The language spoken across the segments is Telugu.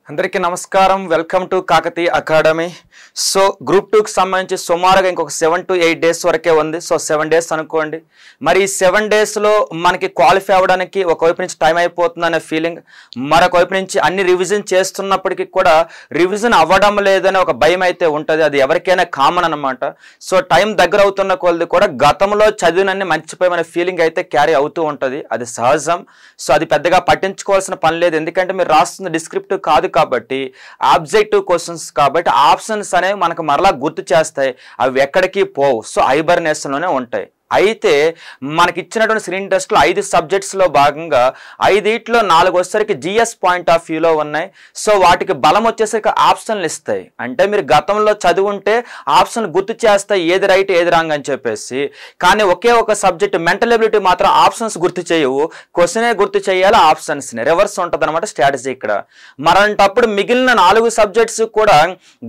అందరికీ నమస్కారం. Welcome to Kakatiya academy. So group 2కి సంబంధించి సుమారుగా ఇంకొక 7 to 8 days వరకే ఉంది. సో 7 days అనుకోండి. మరి ఈ 7 daysలో మనకి క్వాలిఫై అవ్వడానికి ఒకవైపు నుంచి టైం అయిపోతుంది అనే ఫీలింగ్, మరొక వైపు నుంచి అన్ని రివిజన్ చేస్తున్నప్పటికీ కూడా రివిజన్ అవ్వడం లేదనే ఒక భయం అయితే ఉంటుంది. అది ఎవరికైనా కామన్ అనమాట. సో టైం దగ్గర అవుతున్న కొలది కూడా గతంలో చదివినన్ని మర్చిపోయమనే ఫీలింగ్ అయితే క్యారీ అవుతూ ఉంటుంది. అది సహజం. సో అది పెద్దగా పట్టించుకోవాల్సిన పని లేదు. ఎందుకంటే మీరు రాస్తున్న డిస్క్రిప్టివ్ కాదు కాబట్టి, ఆబ్జెక్టివ్ క్వశ్చన్స్ కాబట్టి ఆప్షన్స్ అనేవి మనకు మరలా గుర్తు చేస్తాయి. అవి ఎక్కడికి పోవు. సో హైబర్నేషన్లోనే ఉంటాయి. అయితే మనకి ఇచ్చినటువంటి స్క్రీన్ టెస్ట్లో 5 సబ్జెక్ట్స్లో భాగంగా 5 4 వచ్చేసరికి జిఎస్ పాయింట్ ఆఫ్ వ్యూలో ఉన్నాయి. సో వాటికి బలం వచ్చేసరికి ఆప్షన్లు ఇస్తాయి. అంటే మీరు గతంలో చదువుంటే ఆప్షన్లు గుర్తు చేస్తాయి, ఏది రైట్ ఏది రాంగ్ అని చెప్పేసి. కానీ ఒకే ఒక సబ్జెక్ట్ మెంటల్ ఎబిలిటీ మాత్రం ఆప్షన్స్ గుర్తు చేయవు, క్వశ్చనే గుర్తు చేయాలి, ఆప్షన్స్ని రివర్స్ ఉంటుంది అనమాట స్ట్రాటజీ ఇక్కడ. మరంటప్పుడు మిగిలిన 4 సబ్జెక్ట్స్ కూడా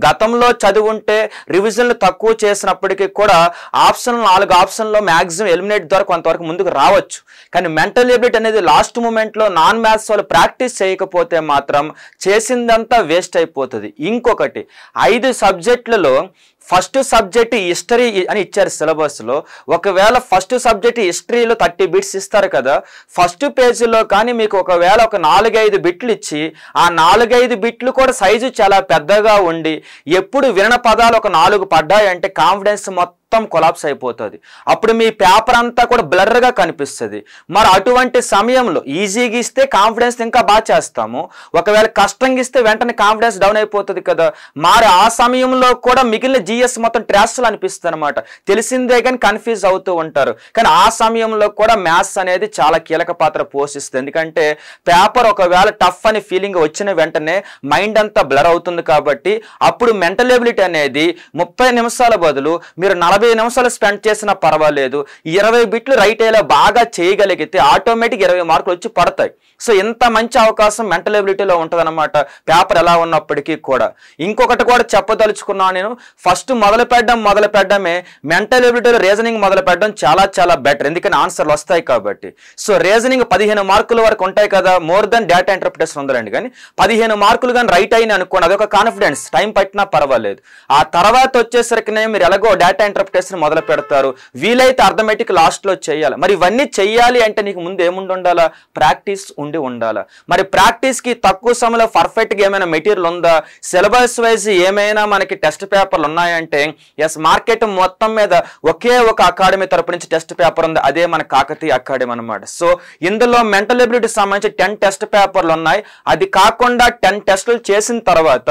గతంలో చదువుంటే రివిజన్లు తక్కువ చేసినప్పటికీ కూడా ఆప్షన్ 4 ఆప్షన్లో మ్యాక్సిమం ఎలిమినేట్ ద్వారా కొంతవరకు ముందుకు రావచ్చు. కానీ మెంటల్ ఎబిలిటీ అనేది లాస్ట్ మూమెంట్లో నాన్ మ్యాథ్స్ వాళ్ళు ప్రాక్టీస్ చేయకపోతే మాత్రం చేసిందంతా వేస్ట్ అయిపోతుంది. ఇంకొకటి 5 సబ్జెక్టులలో ఫస్ట్ సబ్జెక్ట్ హిస్టరీ అని ఇచ్చారు సిలబస్లో. ఒకవేళ ఫస్ట్ సబ్జెక్ట్ హిస్టరీలో 30 బిట్స్ ఇస్తారు కదా, ఫస్ట్ పేజీలో కానీ మీకు ఒకవేళ ఒక 4-5 బిట్లు ఇచ్చి ఆ 4-5 బిట్లు కూడా సైజు చాలా పెద్దగా ఉండి ఎప్పుడు వినని పదాలు ఒక 4 పడ్డాయంటే కాన్ఫిడెన్స్ మొత్తం కొలాప్స్ అయిపోతుంది. అప్పుడు మీ పేపర్ అంతా కూడా బ్లర్గా కనిపిస్తుంది. మరి అటువంటి సమయంలో ఈజీగా ఇస్తే కాన్ఫిడెన్స్ ఇంకా బాగా చేస్తాము, ఒకవేళ కష్టంగా ఇస్తే వెంటనే కాన్ఫిడెన్స్ డౌన్ అయిపోతుంది కదా. మరి ఆ సమయంలో కూడా మిగిలిన జిఎస్ మొత్తం ట్రాష్లు అనిపిస్తుంది అనమాట. తెలిసిందే కానీ కన్ఫ్యూజ్ అవుతూ ఉంటారు. కానీ ఆ సమయంలో కూడా మ్యాథ్స్ అనేది చాలా కీలక పాత్ర పోషిస్తుంది. ఎందుకంటే పేపర్ ఒకవేళ టఫ్ అని ఫీలింగ్ వచ్చిన వెంటనే మైండ్ అంతా బ్లర్ అవుతుంది. కాబట్టి అప్పుడు మెంటల్ ఎబిలిటీ అనేది 30 నిమిషాల బదులు మీరు 40 నిమిషాలు స్పెండ్ చేసినా పర్వాలేదు, 20 బిట్లు రైట్ అయ్యేలా బాగా చేయగలిగితే ఆటోమేటిక్ 20 మార్కులు వచ్చి పడతాయి. సో ఇంత మంచి అవకాశం మెంటల్ ఎబిలిటీలో ఉంటుంది అనమాట, పేపర్ ఎలా ఉన్నప్పటికీ కూడా. ఇంకొకటి కూడా చెప్పదలుచుకున్నాను నేను. ఫస్ట్ మొదలు పెట్టడమే మెంటల్ ఎబిలిటీలో రీజనింగ్ మొదలు పెట్టడం చాలా బెటర్. ఎందుకని ఆన్సర్లు వస్తాయి కాబట్టి. సో రీజనింగ్ 15 మార్కుల వరకు ఉంటాయి కదా, మోర్ దెన్ డేటా ఇంటర్ప్రిటేషన్ ఉందండి. కానీ 15 మార్కులు కానీ రైట్ అయిన అనుకోండి, అదొక కాన్ఫిడెన్స్, టైం పట్టినా పర్వాలేదు. ఆ తర్వాత వచ్చేసరికి మీరు ఎలాగో డేటా ఇంటర్ప్రిటేషన్ మొదలు పెడతారు, వీలైతే అర్థమెటిక్ లాస్ట్లో చేయాలి. మరి ఇవన్నీ చెయ్యాలి అంటే నీకు ముందు ఏముండి ఉండాలా? ప్రాక్టీస్ ఉండి ఉండాలా. మరి ప్రాక్టీస్కి తక్కువ సమయంలో పర్ఫెక్ట్గా ఏమైనా మెటీరియల్ ఉందా? సిలబస్ వైజ్ ఏమైనా మనకి టెస్ట్ పేపర్లు ఉన్నాయంటే ఎస్, మార్కెట్ మొత్తం మీద ఒకే ఒక అకాడమీ తరపు నుంచి టెస్ట్ పేపర్ ఉంది, అదే మన కాకతీయ అకాడమీ అనమాట. సో ఇందులో మెంటల్ ఎబిలిటీ సంబంధించి 10 టెస్ట్ పేపర్లు ఉన్నాయి. అది కాకుండా 10 టెస్టులు చేసిన తర్వాత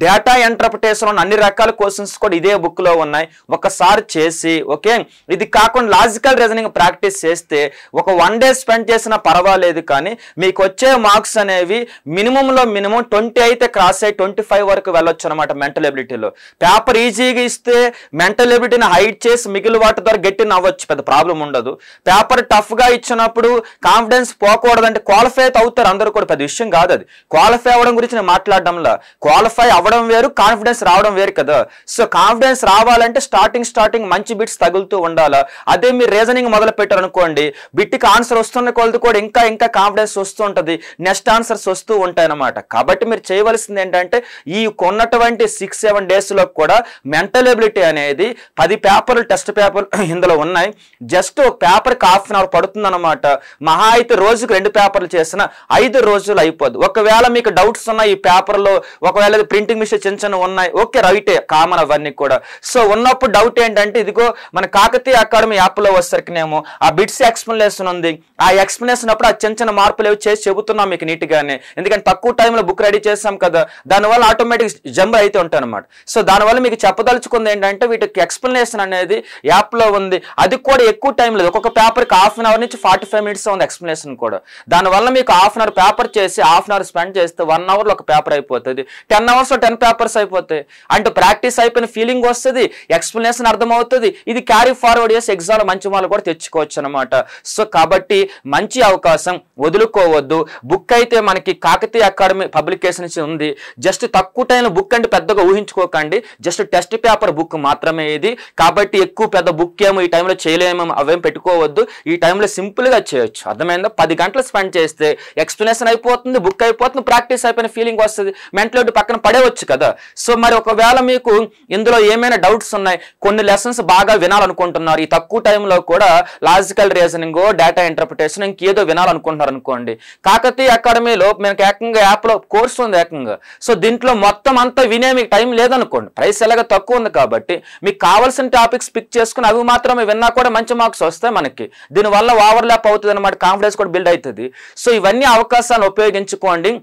డేటా ఇంటర్ప్రిటేషన్ అన్ని రకాల క్వశ్చన్స్ కూడా ఇదే బుక్లో ఉన్నాయి. ఒకసారి చేసి ఓకే, ఇది కాకుండా లాజికల్ రీజనింగ్ ప్రాక్టీస్ చేస్తే ఒక 1 day స్పెండ్ చేసినా పర్వాలేదు. కానీ మీకు వచ్చే మార్క్స్ అనేవి మినిమంలో మినిమం 20 అయితే క్రాస్ అయ్యి 25 వరకు వెళ్ళొచ్చు అనమాట మెంటల్ ఎబిలిటీలో. పేపర్ ఈజీగా ఇస్తే మెంటల్ ఎబిలిటీని హైడ్ చేసి మిగిలిన వాటి ద్వారా గట్టి నవ్వచ్చు, పెద్ద ప్రాబ్లం ఉండదు. పేపర్ టఫ్గా ఇచ్చినప్పుడు కాన్ఫిడెన్స్ పోకూడదంటే క్వాలిఫై అయితే అవుతారు అందరూ కూడా, పెద్ద విషయం కాదు అది. క్వాలిఫై అవ్వడం గురించి నేను మాట్లాడడంలా, క్వాలిఫై అవ్వడం వేరు, కాన్ఫిడెన్స్ రావడం వేరు కదా. సో కాన్ఫిడెన్స్ రావాలంటే స్టార్టింగ్ మంచి బిట్స్ తగులుతూ ఉండాలా. అదే మీరు రీజనింగ్ మొదలు పెట్టారు అనుకోండి, బిట్కి ఆన్సర్ వస్తున్న కొలది కూడా ఇంకా కాన్ఫిడెన్స్ వస్తూ ఉంటుంది, నెక్స్ట్ ఆన్సర్స్ వస్తూ ఉంటాయి అన్నమాట. కాబట్టి మీరు చేయవలసింది ఏంటంటే ఈ కొన్నటువంటి 6-7 డేస్లో కూడా మెంటల్ ఎబిలిటీ అనేది 10 పేపర్లు టెస్ట్ పేపర్లు ఇందులో ఉన్నాయి. జస్ట్ ఒక పేపర్కి ½ an hour పడుతుంది అనమాట. మహా అయితే రోజుకు 2 పేపర్లు చేసిన 5 రోజులు అయిపోద్ది. ఒకవేళ మీకు డౌట్స్ ఉన్నాయి ఈ పేపర్లో, ఒకవేళ ప్రింటింగ్ మిస్టేక్ చిన్న ఉన్నాయి, ఓకే రైటే, కామన్ అవన్నీ కూడా. సో ఉన్నప్పుడు డౌట్ ఏంటంటే ఇదిగో మన కాకతీయ అకాడమీ యాప్లో వచ్చేసరికినేమో ఆ బిట్స్ ఎక్స్ప్లెనేషన్ ఉంది. ఆ ఎక్స్ప్లెనేషన్ అప్పుడు ఆ చిన్న మార్పులు ఏవి చేసి చెబుతున్నాం మీకు నీట్గానే. ఎందుకంటే తక్కువ టైంలో బుక్ రెడీ చేసాం కదా, దానివల్ల ఆటోమేటిక్ జంప్ అయితే ఉంటాయి అనమాట. సో దానివల్ల మీకు చెప్పదలుచుకుంది ఏంటంటే వీటికి ఎక్స్ప్లెనేషన్ అనేది యాప్లో ఉంది. అది కూడా ఎక్కువ టైం లేదు, ఒక్కొక్క పేపర్కి ½ an hour నుంచి 45 minutes ఉంది ఎక్స్ప్లెనేషన్ కూడా. దానివల్ల మీకు ½ an hour పేపర్ చేసి ½ an hour స్పెండ్ చేస్తే 1 hourలో ఒక పేపర్ అయిపోతుంది. 10 hours 10 పేపర్స్ అయిపోతాయి. అంటే ప్రాక్టీస్ అయిపోయిన ఫీలింగ్ వస్తుంది, ఎక్స్ప్లెనేషన్ అర్థమవుతుంది. ఇది క్యారీ ఫార్వర్డ్ చేసి ఎగ్జామ్లో మంచి మార్కులు కూడా తెచ్చుకోవచ్చు అనమాట. సో కాబట్టి మంచి అవకాశం, వదులుకోవద్దు. బుక్ అయితే మనకి కాకతీయ అకాడమీ పబ్లికేషన్స్ ఉంది. జస్ట్ తక్కువ టైంలో బుక్ అంటే పెద్దగా ఊహించుకోకండి, జస్ట్ టెస్ట్ పేపర్ బుక్ మాత్రమే ఇది. కాబట్టి ఎక్కువ పెద్ద బుక్ ఏమో ఈ టైంలో చేయలేము అవేం పెట్టుకోవద్దు. ఈ టైంలో సింపుల్గా చేయొచ్చు. అర్థమైందా? 10 గంటలు స్పెండ్ చేస్తే ఎక్స్ప్లెనేషన్ అయిపోతుంది, బుక్ అయిపోతుంది, ప్రాక్టీస్ అయిపోయిన ఫీలింగ్ వస్తుంది, మెంటల్ పక్కన పడేవచ్చు కదా. సో మరి ఒకవేళ మీకు ఇందులో ఏమైనా డౌట్స్ ఉన్నాయి, కొన్ని లెసన్స్ బాగా వినాలనుకుంటున్నారు, ఈ తక్కువ టైంలో కూడా లాజికల్ రీజనింగ్, డేటా ఇంటర్ప్రిటేషన్ ఇంకేదో వినాలనుకుంటున్నారు అనుకోండి, కాకతీయ అకాడమీలో మనకి ఏకంగా యాప్లో కోర్సు ఉంది ఏకంగా. సో దీంట్లో మొత్తం అంతా వినే మీకు టైం లేదనుకోండి, ప్రైస్ ఎలాగ తక్కువ ఉంది కాబట్టి మీకు కావాల్సిన టాపిక్స్ పిక్ చేసుకుని అవి మాత్రమే విన్నా కూడా మంచి మార్క్స్ వస్తాయి మనకి. దీనివల్ల ఓవర్లాప్ అవుతుంది అనమాట, కాన్ఫిడెన్స్ కూడా బిల్డ్ అవుతుంది. సో ఇవన్నీ అవకాశాలను ఉపయోగించుకోండి.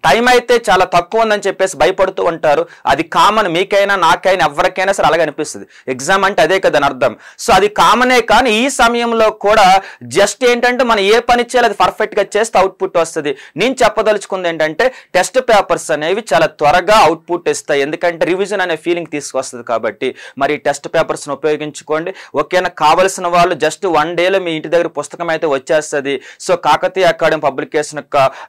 టైం అయితే చాలా తక్కువ ఉందని చెప్పేసి భయపడుతూ ఉంటారు. అది కామన్, మీకైనా నాకైనా ఎవరికైనా సరే అలాగే అనిపిస్తుంది. ఎగ్జామ్ అంటే అదే కదా అని అర్థం. సో అది కామనే. కానీ ఈ సమయంలో కూడా జస్ట్ ఏంటంటే మనం ఏ పని చేయాలి అది పర్ఫెక్ట్గా చేస్తే అవుట్పుట్ వస్తుంది. నేను చెప్పదలుచుకుంది ఏంటంటే టెస్ట్ పేపర్స్ అనేవి చాలా త్వరగా అవుట్పుట్ ఇస్తాయి, ఎందుకంటే రివిజన్ అనే ఫీలింగ్ తీసుకొస్తుంది. కాబట్టి మరి టెస్ట్ పేపర్స్ని ఉపయోగించుకోండి. ఓకేనా? కావలసిన వాళ్ళు జస్ట్ 1 డేలో మీ ఇంటి దగ్గర పుస్తకం అయితే వచ్చేస్తుంది. సో కాకతీయ అకాడమీ పబ్లికేషన్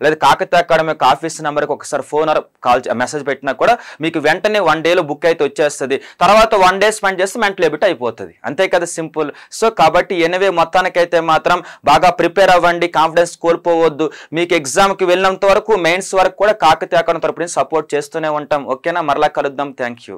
లేదా కాకతీయ అకాడమీ యొక్క ఆఫీస్ నెంబర్కి ఒకసారి ఫోన్ కాల్ మెసేజ్ పెట్టినా కూడా మీకు వెంటనే 1 డేలో బుక్ అయితే వచ్చేస్తుంది. తర్వాత 1 డే స్పెండ్ చేస్తే మెంటల్ ఎబిట్ అయిపోతుంది. అంతే కదా, సింపుల్. సో కాబట్టి ఎనివే మొత్తానికైతే మాత్రం బాగా ప్రిపేర్ అవ్వండి, కాన్ఫిడెన్స్ కోల్పోవద్దు. మీకు ఎగ్జామ్కి వెళ్ళినంత వరకు మెయిన్స్ వరకు కూడా కాకతీయ అకాడమీ తరపున సపోర్ట్ చేస్తూనే ఉంటాం. ఓకేనా? మరలా కలుద్దాం. Thank you.